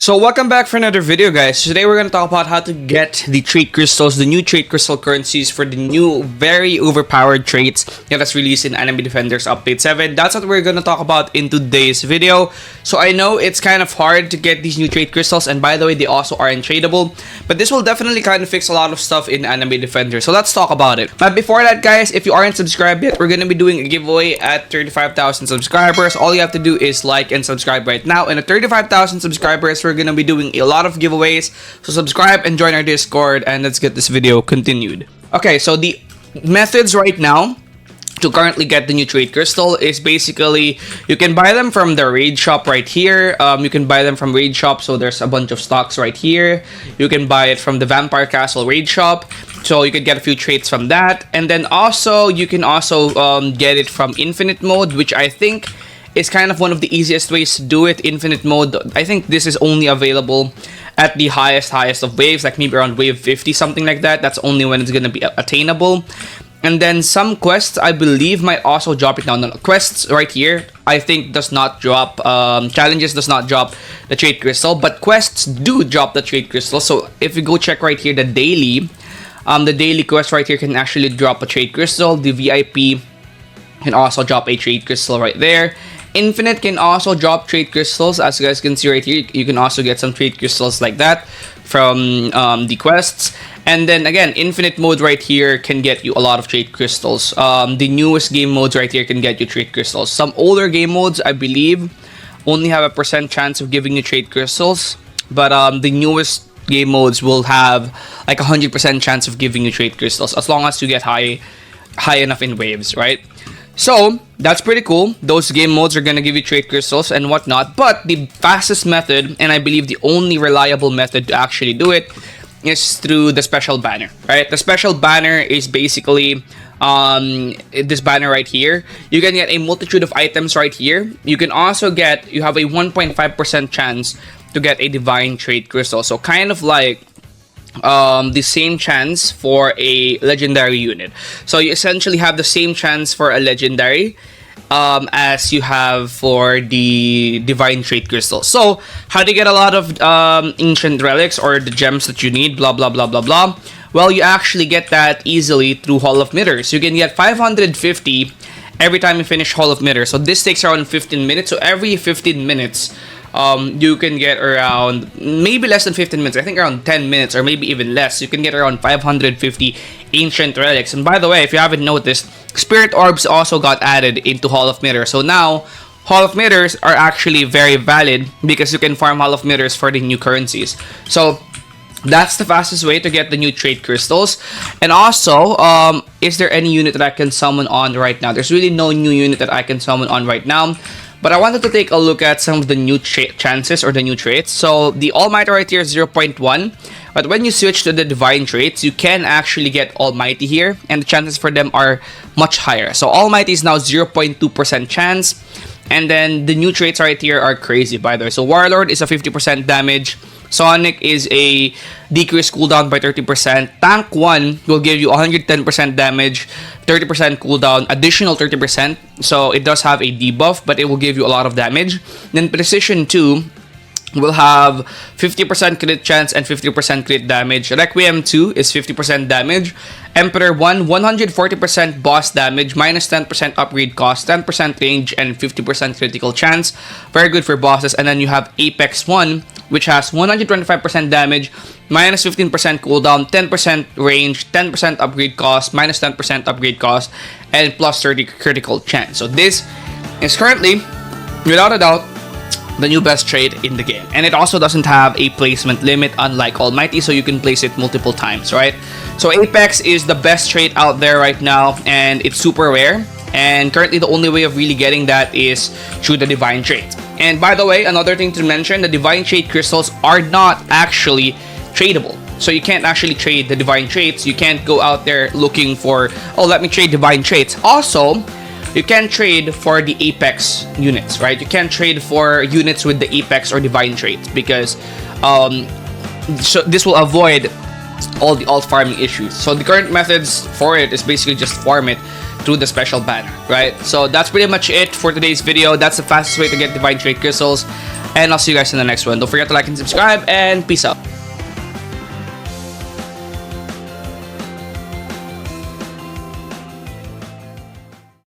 So welcome back for another video, guys. Today we're going to talk about how to get the trait crystals, the new trait crystal currencies for the new very overpowered traits that was released in AnimeDefenders Update 7. That's what we're going to talk about in today's video. So I know it's kind of hard to get these new trait crystals, and by the way, they also are untradeable, but this will definitely kind of fix a lot of stuff in AnimeDefenders. So let's talk about it. But before that, guys, if you aren't subscribed yet, we're going to be doing a giveaway at 35,000 subscribers. All you have to do is like and subscribe right now, and at 35,000 subscribers, we're gonna be doing a lot of giveaways, so subscribe and join our Discord, and let's get this video continued. Okay, so the methods right now to currently get the new trait crystal is basically you can buy them from the raid shop right here. You can buy them from raid shop, so there's a bunch of stocks right here. You can buy it from the Vampire Castle raid shop, so you could get a few traits from that, and then also you can also get it from infinite mode, which I think is kind of one of the easiest ways to do it. Infinite mode, I think this is only available at the highest of waves, like maybe around wave 50, something like that. That's only when it's going to be attainable. And then some quests, I believe, might also drop it down. No, quests right here, I think, does not drop. Challenges does not drop the trait crystal, but quests do drop the trait crystal. So if you go check right here, the daily quest right here can actually drop a trait crystal. The VIP can also drop a trait crystal right there. Infinite can also drop trait crystals, as you guys can see right here. You can also get some trait crystals like that from the quests. And then again, infinite mode right here can get you a lot of trait crystals. The newest game modes right here can get you trait crystals. Some older game modes, I believe, only have a % chance of giving you trait crystals, but the newest game modes will have like 100% chance of giving you trait crystals as long as you get high enough in waves, right? So that's pretty cool. Those game modes are gonna give you trait crystals and whatnot, but the fastest method, and I believe the only reliable method to actually do it, is through the special banner, right? The special banner is basically this banner right here. You can get a multitude of items right here. You can also you have a 1.5% chance to get a divine trait crystal, so kind of like the same chance for a legendary unit. So you essentially have the same chance for a legendary as you have for the divine trait crystal. So how do you get a lot of ancient relics or the gems that you need, blah blah blah blah blah? Well, you actually get that easily through Hall of Mirrors. You can get 550 every time you finish Hall of Mirrors. So this takes around 15 minutes. So every 15 minutes you can get around, maybe less than 15 minutes, I think around 10 minutes or maybe even less, you can get around 550 ancient relics. And by the way, if you haven't noticed, spirit orbs also got added into Hall of Mirrors. So now Hall of Mirrors are actually very valid because you can farm Hall of Mirrors for the new currencies. So that's the fastest way to get the new trait crystals. And also, is there any unit that I can summon on right now? There's really no new unit that I can summon on right now, but I wanted to take a look at some of the new chances or the new traits. So the Almighty right here is 0.1, but when you switch to the divine traits, you can actually get Almighty here, and the chances for them are much higher. So Almighty is now 0.2% chance, and then the new traits right here are crazy, by the way. So Warlord is a 50% damage. Sonic is a decreased cooldown by 30%. Tank 1 will give you 110% damage, 30% cooldown, additional 30%. So it does have a debuff, but it will give you a lot of damage. Then Precision 2 will have 50% crit chance and 50% crit damage. Requiem 2 is 50% damage. Emperor 1, 140% boss damage, minus 10% upgrade cost, 10% range, and 50% critical chance. Very good for bosses. And then you have Apex 1, which has 125% damage, minus 15% cooldown, 10% range, 10% upgrade cost, minus 10% upgrade cost, and plus 30 critical chance. So this is currently, without a doubt, the new best trait in the game. And it also doesn't have a placement limit, unlike Almighty, so you can place it multiple times, right? So Apex is the best trait out there right now, and it's super rare. And currently the only way of really getting that is through the divine trait. And by the way, another thing to mention, the divine trait crystals are not actually tradable. So you can't actually trade the divine traits. You can't go out there looking for, oh, let me trade divine traits. Also, you can trade for the Apex units, right? You can't trade for units with the Apex or divine traits because so this will avoid all the alt farming issues. So the current methods for it is basically just farm it through the special banner, right? So that's pretty much it for today's video. That's the fastest way to get divine trait crystals. And I'll see you guys in the next one. Don't forget to like and subscribe, and peace out.